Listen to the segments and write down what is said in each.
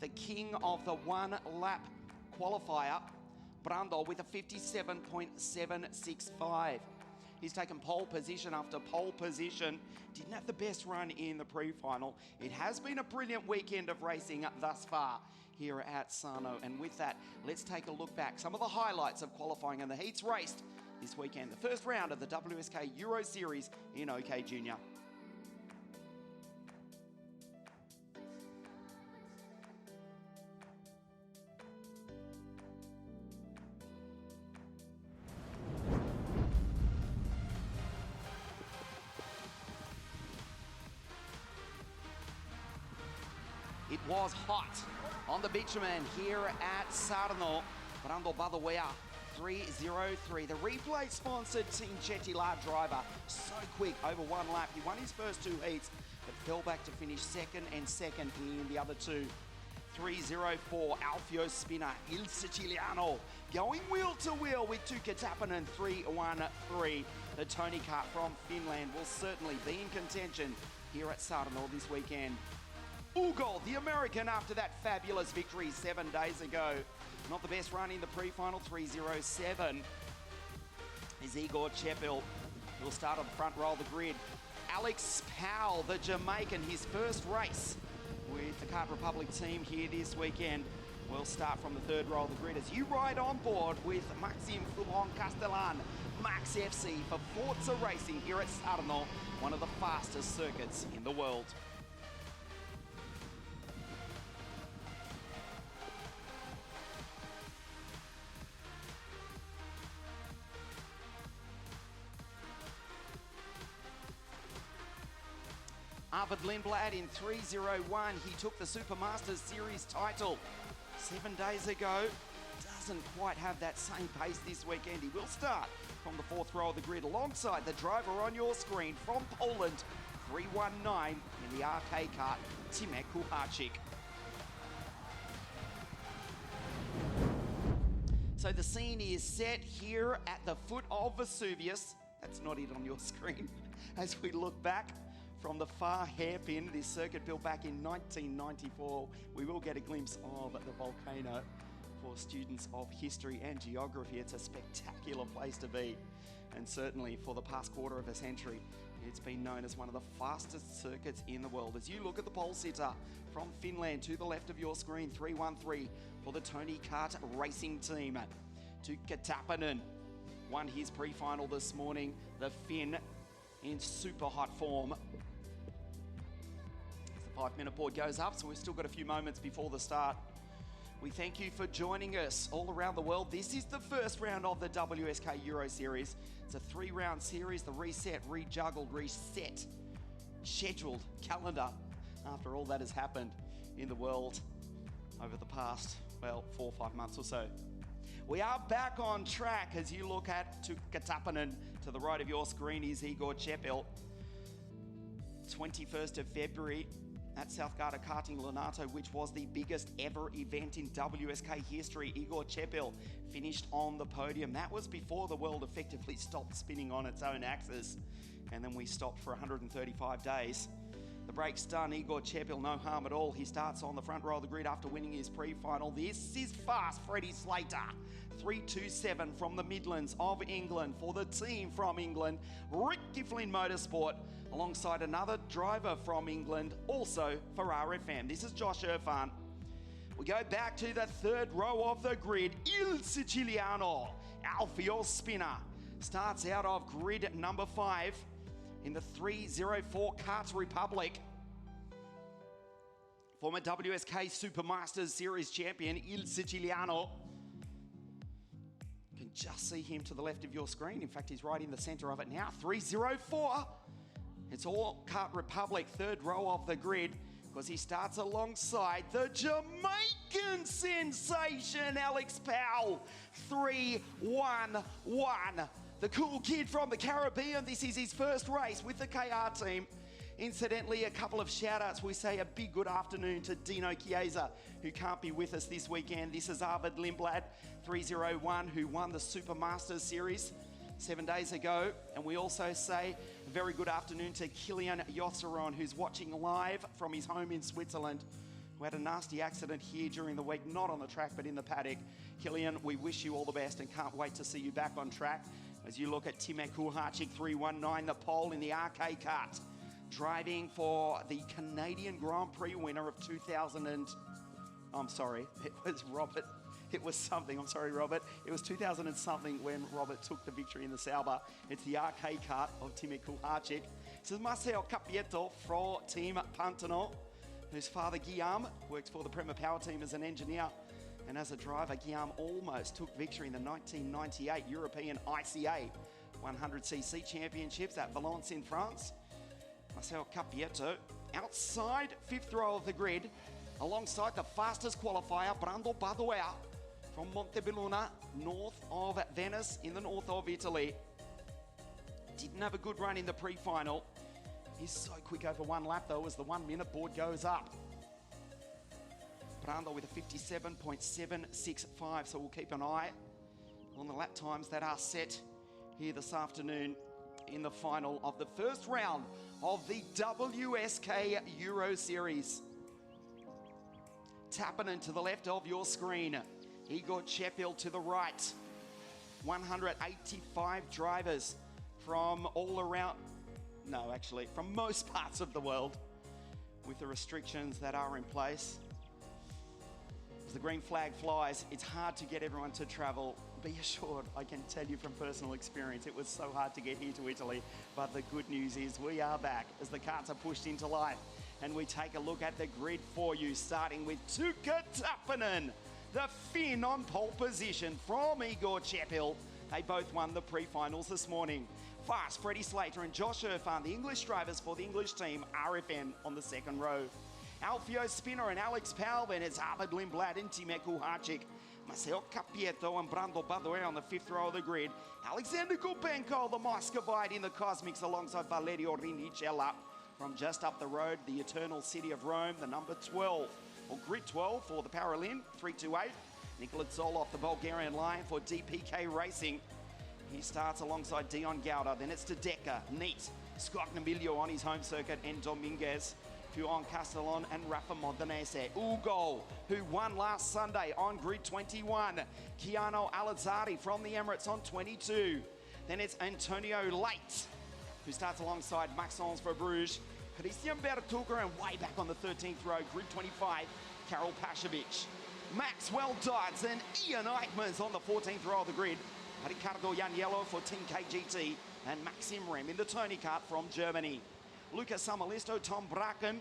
the king of the one-lap qualifier, Brando, with a 57.765. He's taken pole position after pole position. Didn't have the best run in the pre-final. It has been a brilliant weekend of racing thus far here at Sarno. And with that, let's take a look back. Some of the highlights of qualifying and the heats raced this weekend. The first round of the WSK Euro Series in OK Junior. It was hot on the bitumen here at Sarno. Brando Badawea, 3:03. The replay sponsored Team Chetila driver. So quick, over one lap. He won his first two heats, but fell back to finish second and second in the other two. 3:04, Alfio Spinner, Il Siciliano, going wheel to wheel with Tuukka Tappinen, 3:13. The Tony Kart from Finland will certainly be in contention here at Sarno this weekend. Ugo, the American, after that fabulous victory 7 days ago. Not the best run in the pre-final, 3:07. Is Igor Chepil. He'll start on the front row of the grid. Alex Powell, the Jamaican, his first race with the Kart Republic team here this weekend. We'll start from the third row of the grid as you ride on board with Maxime Foulon-Castellan, Max FC for Forza Racing here at Sarno, one of the fastest circuits in the world. Arvid Lindblad in 3:01. He took the Supermasters Series title 7 days ago. Doesn't quite have that same pace this weekend. He will start from the fourth row of the grid alongside the driver on your screen from Poland, 3:19 in the RK kart, Timek Kuharczyk. So the scene is set here at the foot of Vesuvius. That's not it on your screen. As we look back from the far hairpin, this circuit built back in 1994, we will get a glimpse of the volcano. For students of history and geography, it's a spectacular place to be. And certainly for the past quarter of a century, it's been known as one of the fastest circuits in the world. As you look at the pole sitter from Finland to the left of your screen, 3:13 for the Tony Kart Racing team. Tuukka Tappinen won his pre-final this morning. The Finn in super hot form. As the 5-minute board goes up, so we've still got a few moments before the start. We thank you for joining us all around the world. This is the first round of the WSK Euro Series. It's a 3-round series, the reset, rejuggled, reset, scheduled calendar after all that has happened in the world over the past, well, 4 or 5 months or so. We are back on track as you look at Tuukka Tappinen. To the right of your screen is Igor Chepil. 21st of February at South Garda Karting Lonato, which was the biggest ever event in WSK history. Igor Chepil finished on the podium. That was before the world effectively stopped spinning on its own axis. And then we stopped for 135 days. The brake's done. Igor Chepil, no harm at all. He starts on the front row of the grid after winning his pre-final. This is fast Freddie Slater. 3:27 from the Midlands of England for the team from England, Rick Gifflin Motorsport, alongside another driver from England, also for RFM. This is Josh Irfan. We go back to the third row of the grid. Il Siciliano, Alfio Spinner, starts out of grid number 5 in the 3:04 Kart Republic. Former WSK Supermasters Series champion, Il Siciliano. You can just see him to the left of your screen. In fact, he's right in the center of it now. 3:04. It's all Kart Republic, third row of the grid, because he starts alongside the Jamaican sensation, Alex Powell. 3:11. The cool kid from the Caribbean. This is his first race with the KR team. Incidentally, a couple of shout-outs. We say a big good afternoon to Dino Chiesa, who can't be with us this weekend. This is Arvid Lindblad, 3:01, who won the Supermasters Series 7 days ago. And we also say a very good afternoon to Kilian Yosseron, who's watching live from his home in Switzerland, who had a nasty accident here during the week, not on the track, but in the paddock. Killian, we wish you all the best and can't wait to see you back on track as you look at Timek Kuharchik 319, the pole in the RK Kart, driving for the Canadian Grand Prix winner of 2000 and... I'm sorry, it was Robert. It was something, I'm sorry, Robert. It was 2000 and something when Robert took the victory in the Sauber. It's the RK Kart of Timek Kuharchik. This is Marcel Capieto for Team Pantano, whose father, Guillaume, works for the Prema Power Team as an engineer. And as a driver, Guillaume almost took victory in the 1998 European ICA 100cc Championships at Valence in France. Marcel Capieto, outside fifth row of the grid, alongside the fastest qualifier, Brando Badoea, from Montebelluna, north of Venice, in the north of Italy. Didn't have a good run in the pre-final. He's so quick over one lap, though, as the 1 minute board goes up. Brando with a 57.765, so we'll keep an eye on the lap times that are set here this afternoon in the final of the first round of the WSK Euro Series. Tappinen to the left of your screen. Igor Chepil to the right. 185 drivers from all around, no, actually, from most parts of the world, with the restrictions that are in place. As the green flag flies, it's hard to get everyone to travel. Be assured, I can tell you from personal experience, it was so hard to get here to Italy. But the good news is we are back as the karts are pushed into life. And we take a look at the grid for you, starting with Tuukka Tappinen, the Finn on pole position from Igor Chepil. They both won the pre-finals this morning. Fast, Freddie Slater and Josh Irfan, the English drivers for the English team, RFN on the second row. Alfio Spinner and Alex Powell, then it's Harvard Lindblad and Timek Kuharchik. Marcel Capieto and Brando Badoer on the fifth row of the grid. Alexander Gulbenko, the Moscovite in the Cosmics, alongside Valerio Rinicella. From just up the road, the eternal city of Rome, the number 12, or grid 12 for the Paralin, 328. Nikola Zolov, the Bulgarian Lion for DPK Racing. He starts alongside Dion Gauda, then it's Dedecker, Neat, Scott Namilio on his home circuit, and Dominguez, Fuon Castellon and Rafa Modenese. Ugo, who won last Sunday on grid 21. Keanu Alazzari from the Emirates on 22. Then it's Antonio Late, who starts alongside Maxence Verbruge, Christian Bertuga, and way back on the 13th row, grid 25, Karol Pashovic. Maxwell Dodds and Ian Eichmans on the 14th row of the grid. Ricardo Janiello for Team KGT and Maxim Rem in the Tony Kart from Germany. Lucas Samalisto, Tom Bracken,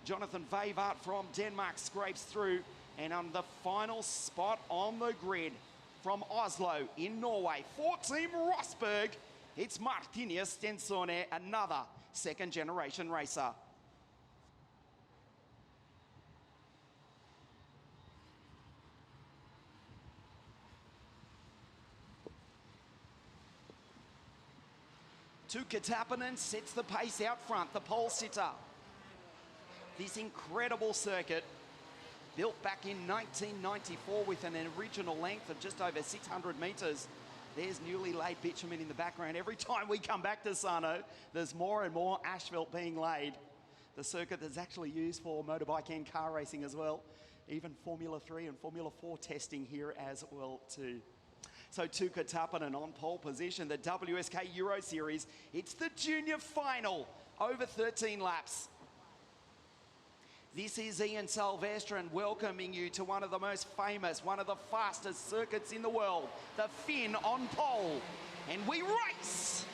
Jonathan Vavart from Denmark scrapes through. And on the final spot on the grid from Oslo in Norway, for Team Rosberg, it's Martinius Stensone, another second-generation racer. Tuukka Tappinen sets the pace out front, the pole sitter. This incredible circuit, built back in 1994 with an original length of just over 600 metres. There's newly laid bitumen in the background. Every time we come back to Sarno, there's more and more asphalt being laid. The circuit that's actually used for motorbike and car racing as well. Even Formula 3 and Formula 4 testing here as well too. So Tuukka Tappinen on pole position, the WSK Euro Series. It's the junior final, over 13 laps. This is Ian Silvestrin welcoming you to one of the most famous, one of the fastest circuits in the world, the Finn on pole. And we race!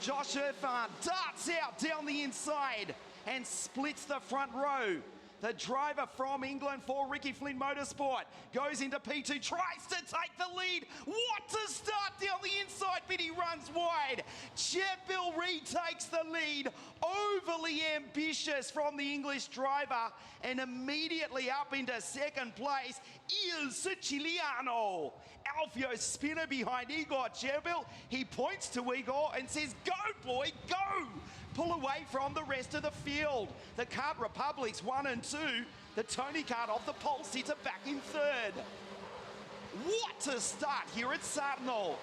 Josh Irfan darts out down the inside and splits the front row. The driver from England for Ricky Flynn Motorsport goes into P2, tries to take the lead. What a start down the inside, but he runs wide. Chepil retakes the lead, overly ambitious from the English driver, and immediately up into second place, Il Siciliano. Alfio Spinner behind Igor Chepil. He points to Igor and says, "Go, boy, go!" Pull away from the rest of the field. The Kart Republics 1 and 2. The Tony Kart off the pole sitter back in third. What a start here at Sarno.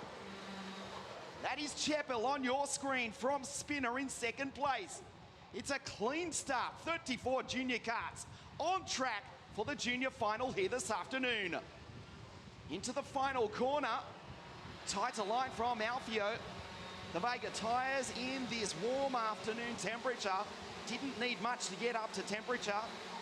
That is Chepil on your screen from Spinner in second place. It's a clean start. 34 junior karts on track for the junior final here this afternoon. Into the final corner. Tighter line from Alfio. The Vega tyres in this warm afternoon temperature. Didn't need much to get up to temperature.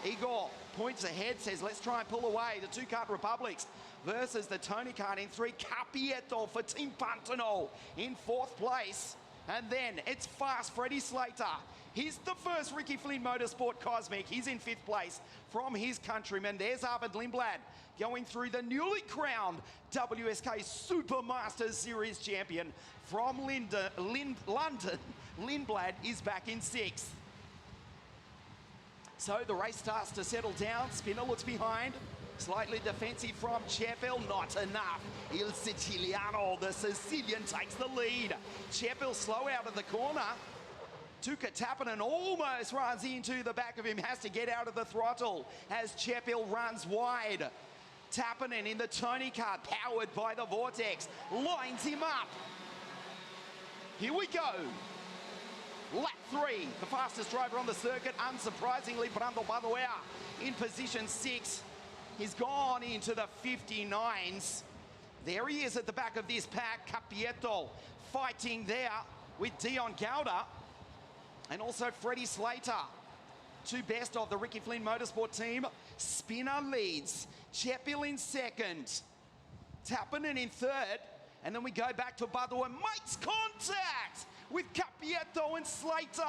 Igor points ahead, says, let's try and pull away. The two Kart Republics versus the Tony Kart in 3. Capieto for Team Pantano in 4th place. And then it's fast Freddie Slater. He's the first Ricky Flynn Motorsport Cosmic. He's in 5th place from his countryman. There's Arvid Lindblad going through the newly crowned WSK Supermasters Series champion from London. Lindblad is back in 6th. So the race starts to settle down. Spinner looks behind. Slightly defensive from Chapel, not enough. Il Siciliano, the Sicilian, takes the lead. Chapel slow out of the corner. Tuukka Tappinen almost runs into the back of him, has to get out of the throttle as Chapel runs wide. Tappinen in the Tony Kart, powered by the Vortex, lines him up. Here we go. Lap 3, the fastest driver on the circuit, unsurprisingly, Brando Badoea in position 6. He's gone into the 59s. There he is at the back of this pack. Capieto fighting there with Dion Gauda and also Freddie Slater. Two best of the Ricky Flynn Motorsport team. Spinner leads. Chapel in 2nd. Tappinen in 3rd. And then we go back to Badoea. Makes contact with Capieto and Slater.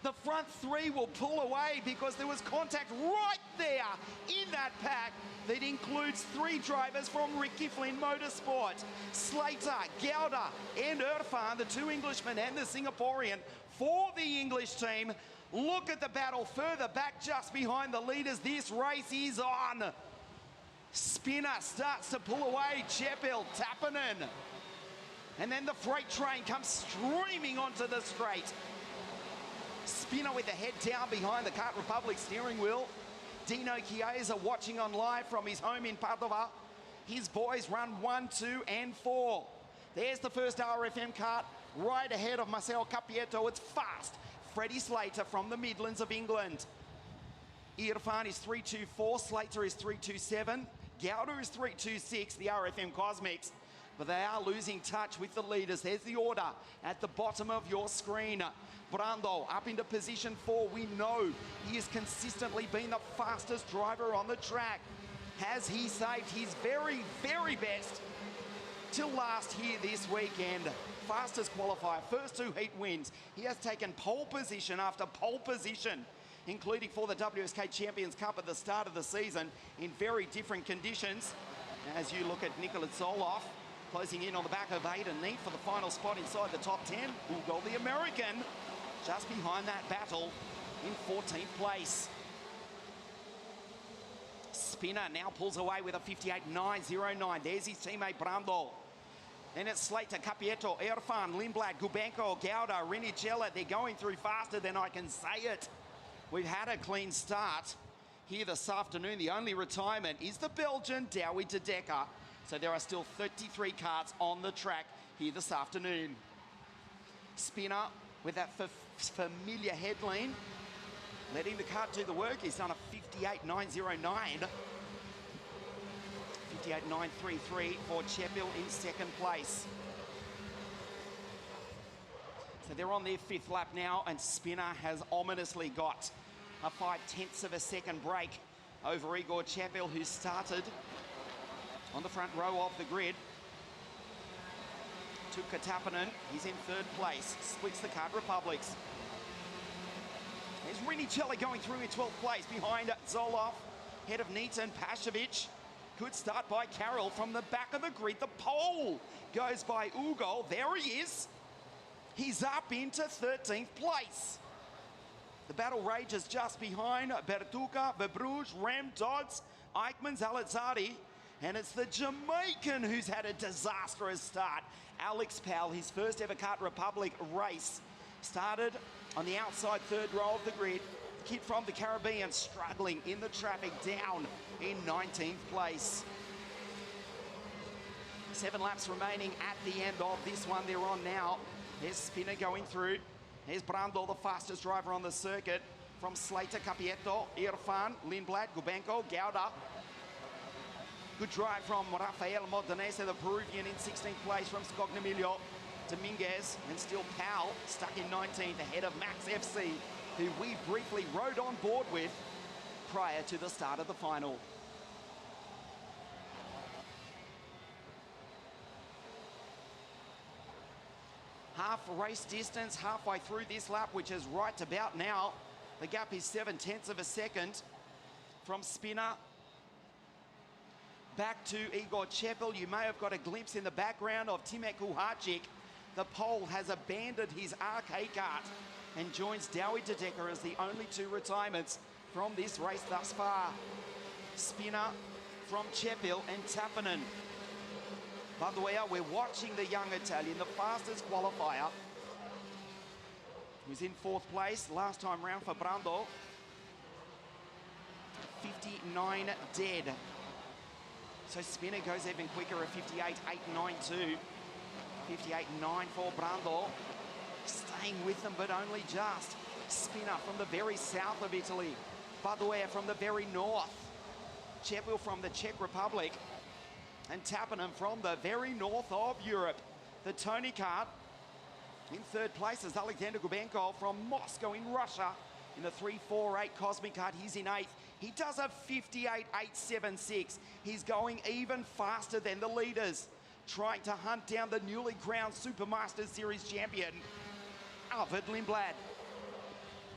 The front 3 will pull away because there was contact right there in that pack that includes 3 drivers from Ricky Flynn Motorsport. Slater, Gauda and Irfan, the 2 Englishmen and the Singaporean for the English team. Look at the battle further back just behind the leaders. This race is on. Spinner starts to pull away. Chapel, Tappinen. And then the freight train comes streaming onto the straight. Spinner with the head down behind the Kart Republic steering wheel. Dino Chiesa watching on live from his home in Padova. His boys run 1, 2 and 4. There's the first RFM kart right ahead of Marcel Capieto. It's fast. Freddie Slater from the Midlands of England. Irfan is 3.24, Slater is 3.27, Gauda is 3.26, the RFM Cosmics. But they are losing touch with the leaders. There's the order at the bottom of your screen. Brando up into position 4. We know he has consistently been the fastest driver on the track. Has he saved his very, very best till last here this weekend? Fastest qualifier, first 2 heat wins. He has taken pole position after pole position, including for the WSK Champions Cup at the start of the season in very different conditions. As you look at Nicolas Zoloff, closing in on the back of Aiden Neat for the final spot inside the top 10. Hugo, the American, just behind that battle in 14th place. Spinner now pulls away with a 58.909. There's his teammate Brando. Then it's Slater, Capieto, Irfan, Lindblad, Gubenko, Gauda, Renicella. They're going through faster than I can say it. We've had a clean start here this afternoon. The only retirement is the Belgian Douwe de Decker. So there are still 33 karts on the track here this afternoon. Spinner with that familiar head lean, letting the kart do the work. He's done a 58.909. 58.933 for Chapel in 2nd place. So they're on their 5th lap now, and Spinner has ominously got a 0.5 of a second break over Igor Chapel, who started on the front row of the grid. Tuukka Tappinen, he's in 3rd place, splits the Kart Republics. There's Renicella going through in 12th place behind Zoloff, head of Neat and Pashovic. Good start by Carroll from the back of the grid. The pole goes by Hugo. There he is. He's up into 13th place. The battle rages just behind Bertuca, Bebruge, Rem, Dodds, Eichmann, Zalazzari. And it's the Jamaican who's had a disastrous start. Alex Powell, his first ever Kart Republic race. Started on the outside 3rd row of the grid. Kid from the Caribbean struggling in the traffic, down in 19th place. 7 laps remaining at the end of this one they're on now. There's Spinner going through. Here's Brando, the fastest driver on the circuit. From Slater, Capietto, Irfan, Lindblad, Gubenko, Gauda. Good drive from Rafael Modenese, the Peruvian, in 16th place. From Scognamiglio, Dominguez, and still Powell stuck in 19th ahead of Max FC, who we briefly rode on board with prior to the start of the final. Half race distance, halfway through this lap, which is right about now. The gap is 7/10 of a second from Spinner back to Igor Chepel. You may have got a glimpse in the background of Timek Uhacic. The Pole has abandoned his RK kart and joins Dowie Dedeker as the only two retirements from this race thus far. Spinner from Chepel and Tappanen. By the way, we're watching the young Italian, the fastest qualifier, who's in 4th place last time round for Brando. 59 dead. So Spinner goes even quicker at 58.892. 58.9 for Brando. Staying with them, but only just. Spinner from the very south of Italy. Baduea from the very north. Chepel from the Czech Republic. And Tappanen from the very north of Europe. The Tony kart in 3rd place is Alexander Gubenko from Moscow in Russia. In the 348 Cosmic kart, he's in 8th. He does a 58.876. He's going even faster than the leaders, trying to hunt down the newly crowned Supermasters Series champion, Arvid Lindblad.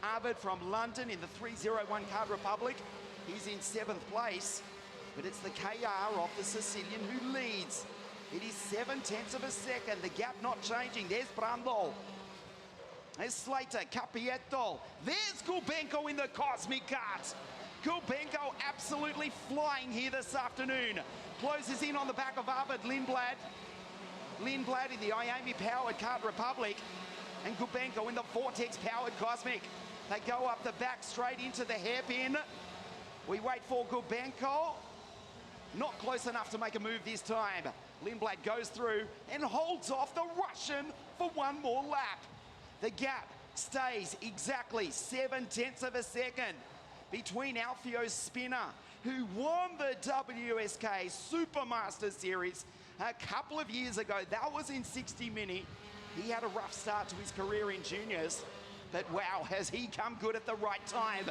Arvid from London in the 301 Kart Republic. He's in 7th place. But it's the KR of the Sicilian who leads. It is 7/10 of a second. The gap not changing. There's Brando. There's Slater, Capietto. There's Gubenko in the Cosmic kart. Gubenko absolutely flying here this afternoon. Closes in on the back of Arvid Lindblad. Lindblad in the Miami-powered Kart Republic. And Gubenko in the Vortex-powered Cosmic. They go up the back straight into the hairpin. We wait for Gubenko. Not close enough to make a move this time. Lindblad goes through and holds off the Russian for one more lap. The gap stays exactly 7/10 of a second between Alfio's Spinner, who won the WSK Supermaster Series a couple of years ago. That was in 60 Mini. He had a rough start to his career in juniors, but wow, has he come good at the right time.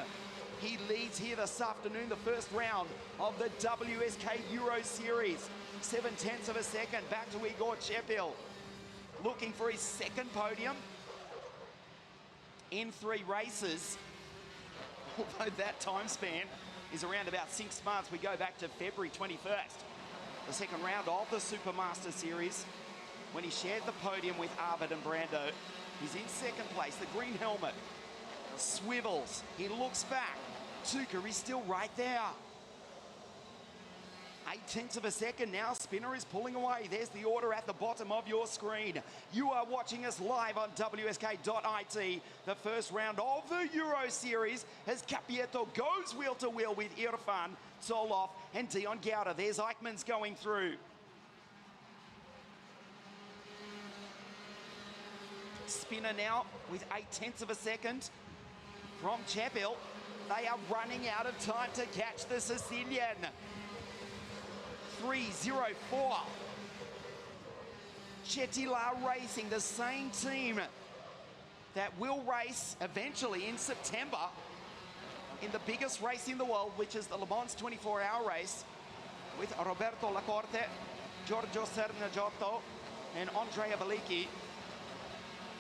He leads here this afternoon, the first round of the WSK Euro Series. 7/10 of a second back to Igor Chepel, looking for his second podium in 3 races. Although that time span is around about 6 months, we go back to February 21st. The second round of the Supermaster Series, when he shared the podium with Arvid and Brando. He's in 2nd place, the green helmet. Swivels, he looks back. Tuka is still right there. 8/10 of a second now. Spinner is pulling away. There's the order at the bottom of your screen. You are watching us live on WSK.IT. The first round of the Euro Series as Capietto goes wheel to wheel with Irfan, Soloff and Dion Gauda. There's Eichmann's going through. Spinner now with 8/10 of a second from Chepel. They are running out of time to catch the Sicilian. 3:04. Chetila Racing, the same team that will race eventually in September in the biggest race in the world, which is the Le Mans 24-hour race, with Roberto Lacorte, Giorgio Sernagiotto, and Andrea Velicki.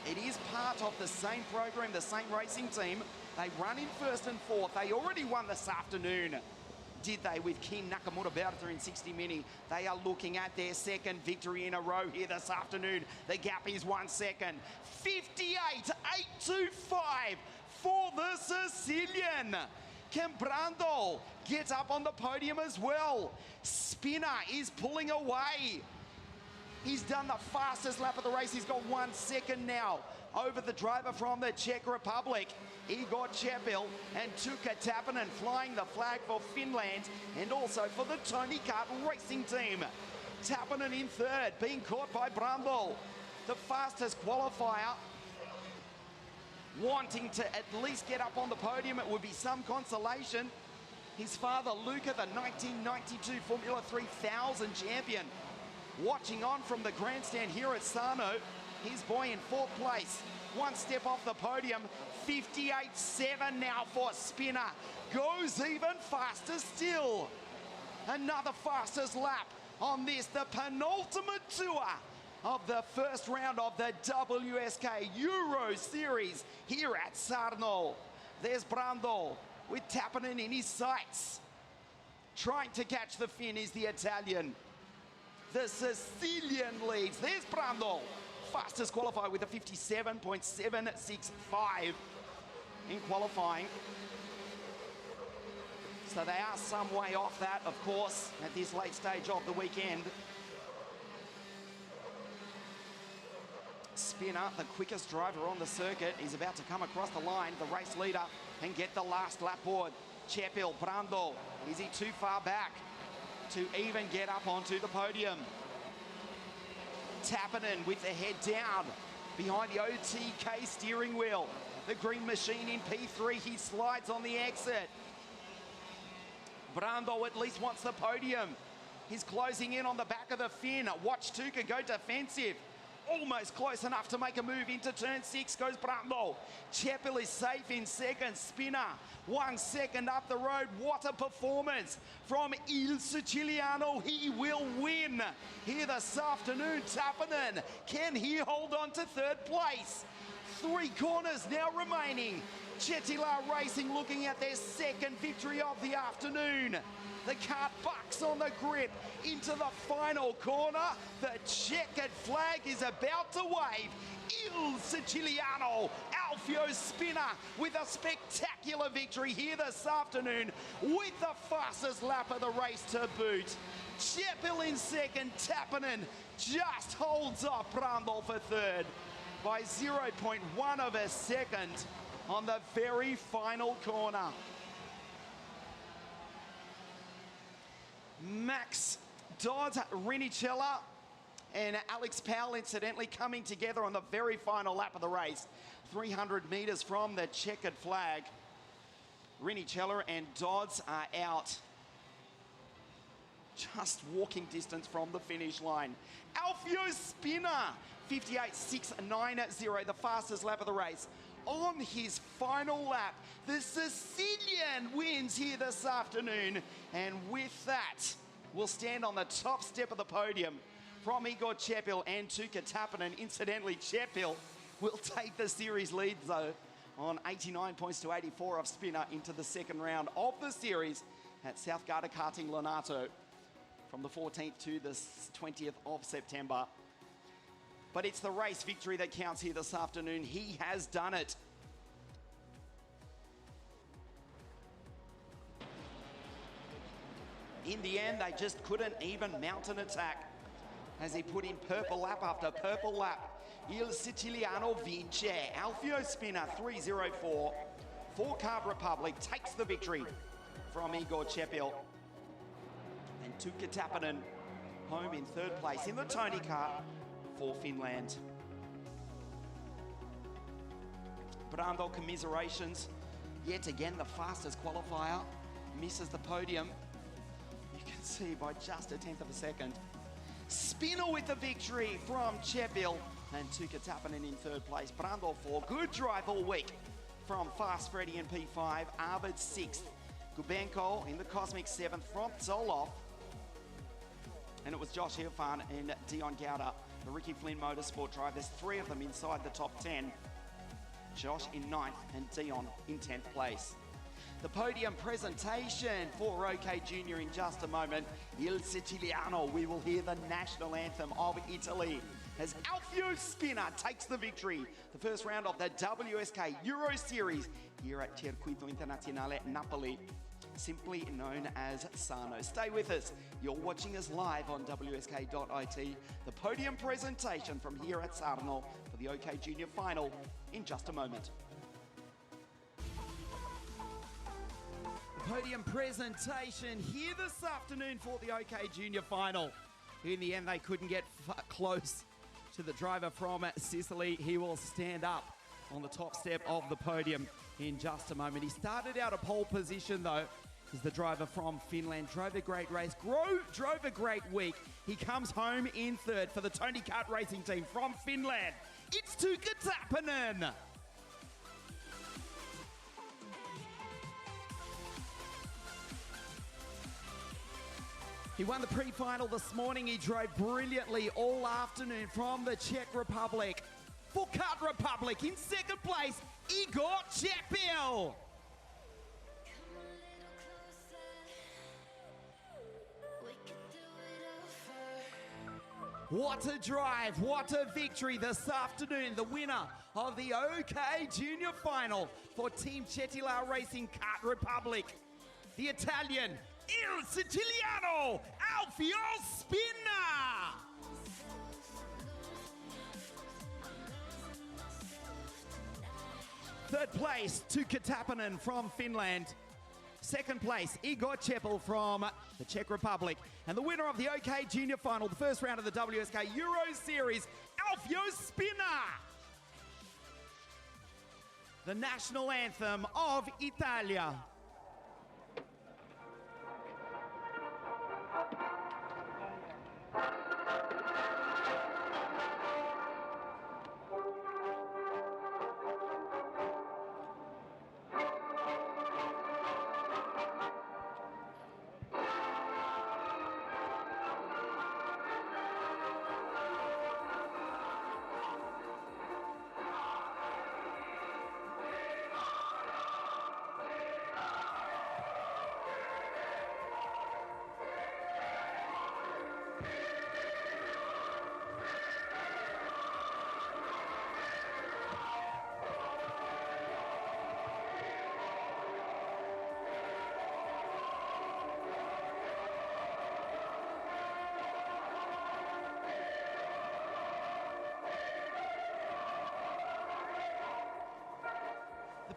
It is part of the same program, the same racing team. They run in 1st and 4th. They already won this afternoon, did they, with Kin Nakamura Berta in 60 Mini. They are looking at their 2nd victory in a row here this afternoon. The gap is 1 second. 58.825 for the Sicilian. Can Brando get up on the podium as well? Spinner is pulling away. He's done the fastest lap of the race. He's got 1 second now over the driver from the Czech Republic, Igor Chepel, and Tuka Tappanen flying the flag for Finland and also for the Tony Kart racing team. Tappanen in 3rd, being caught by Brando. The fastest qualifier wanting to at least get up on the podium. It would be some consolation. His father, Luca, the 1992 Formula 3000 champion, watching on from the grandstand here at Sarno. His boy in 4th place, one step off the podium. 58.7 now for Spinner. Goes even faster still. Another fastest lap on this, the penultimate tour of the first round of the WSK Euro Series here at Sarno. There's Brando with Tappanen in his sights. Trying to catch the Finn is the Italian. The Sicilian leads. There's Brando. Fastest qualifier with a 57.765 in qualifying. So they are some way off that, of course, at this late stage of the weekend. Spinner, the quickest driver on the circuit, is about to come across the line, the race leader, and get the last lap board. Chepil, Brando, is he too far back to even get up onto the podium? Tappanen with the head down behind the OTK steering wheel. The green machine in P3, he slides on the exit. Brando at least wants the podium. He's closing in on the back of the Finn. Watch Tuka go defensive. Almost close enough to make a move into turn 6 goes Brando. Chepil is safe in second. Spinner 1 second up the road. What a performance from Il Siciliano. He will win here this afternoon. Tappanen, can he hold on to 3rd place? 3 corners now remaining. Chetila Racing looking at their 2nd victory of the afternoon. The kart bucks on the grip into the final corner. The checkered flag is about to wave. Il Siciliano, Alfio Spinner with a spectacular victory here this afternoon with the fastest lap of the race to boot. Chepil in 2nd, Tappanen just holds off Brando for 3rd by 0.1 of a second on the very final corner. Max Dodd, Rinicella, and Alex Powell incidentally coming together on the very final lap of the race. 300 metres from the checkered flag. Rinicella and Dodds are out. Just walking distance from the finish line. Alfio Spinner, 58.690, the fastest lap of the race. On his final lap, the Sicilian wins here this afternoon, and with that, will stand on the top step of the podium from Igor Chepil and Tuka Tappanen. Incidentally, Chepil will take the series lead, though, on 89 points to 84 of Spinner into the 2nd round of the series at South Garda Karting Lonato from the 14th to the 20th of September. But it's the race victory that counts here this afternoon. He has done it. In the end, they just couldn't even mount an attack as he put in purple lap after purple lap. Il Siciliano vince. Alfio Spinner, 304. For Kart Republic takes the victory from Igor Chepil. And Tuka Tappanen home in 3rd place in the Tony Kart for Finland. Brando, commiserations. Yet again, the fastest qualifier misses the podium. You can see by just 1/10 of a second. Spinner with the victory from Chepil and Tuka Tappanen in 3rd place. Brando 4, good drive all week from Fast Freddie in P5. Arvid 6th. Gubenko in the Cosmic 7th from Zoloff. And it was Josh Irfan and Dion Gowda, the Ricky Flynn Motorsport drive. There's 3 of them inside the top 10. Josh in 9th and Dion in 10th place. The podium presentation for OK Junior in just a moment. Il Siciliano, we will hear the national anthem of Italy as Alfio Spinner takes the victory. The first round of the WSK Euro Series here at Circuito Internazionale Napoli, simply known as Sarno. Stay with us. You're watching us live on WSK.it. The podium presentation from here at Sarno for the OK Junior final in just a moment. The podium presentation here this afternoon for the OK Junior final. In the end, they couldn't get close to the driver from Sicily. He will stand up on the top step of the podium in just a moment. He started out a pole position though, as the driver from Finland, drove a great race, drove a great week. He comes home in third for the Tony Kart Racing team from Finland. It's Tuukka Tappinen. He won the pre-final this morning. He drove brilliantly all afternoon from the Czech Republic. For Kart Republic, in second place, Igor Chepil. What a drive, what a victory this afternoon. The winner of the OK Junior Final for Team Chetila Racing Kart Republic. The Italian, Il Siciliano, Alfio Spina. Third place, Tuukka Tappinen from Finland. Second place, Igor Chepil from the Czech Republic. And the winner of the OK Junior Final, the first round of the WSK Euro Series, Alfio Spina. The national anthem of Italia.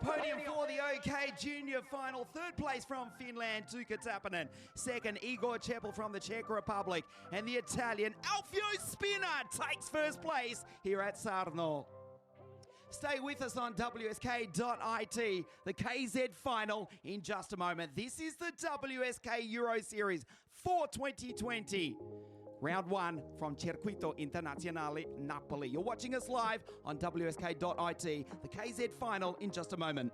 Podium for the OK Junior Final. Third place from Finland, Tuukka Tappinen. Second, Igor Chepil from the Czech Republic. And the Italian, Alfio Spina, takes first place here at Sarno. Stay with us on WSK.it. The KZ Final in just a moment. This is the WSK Euro Series for 2020. Round 1 from Circuito Internazionale Napoli. You're watching us live on WSK.it. The KZ Final in just a moment.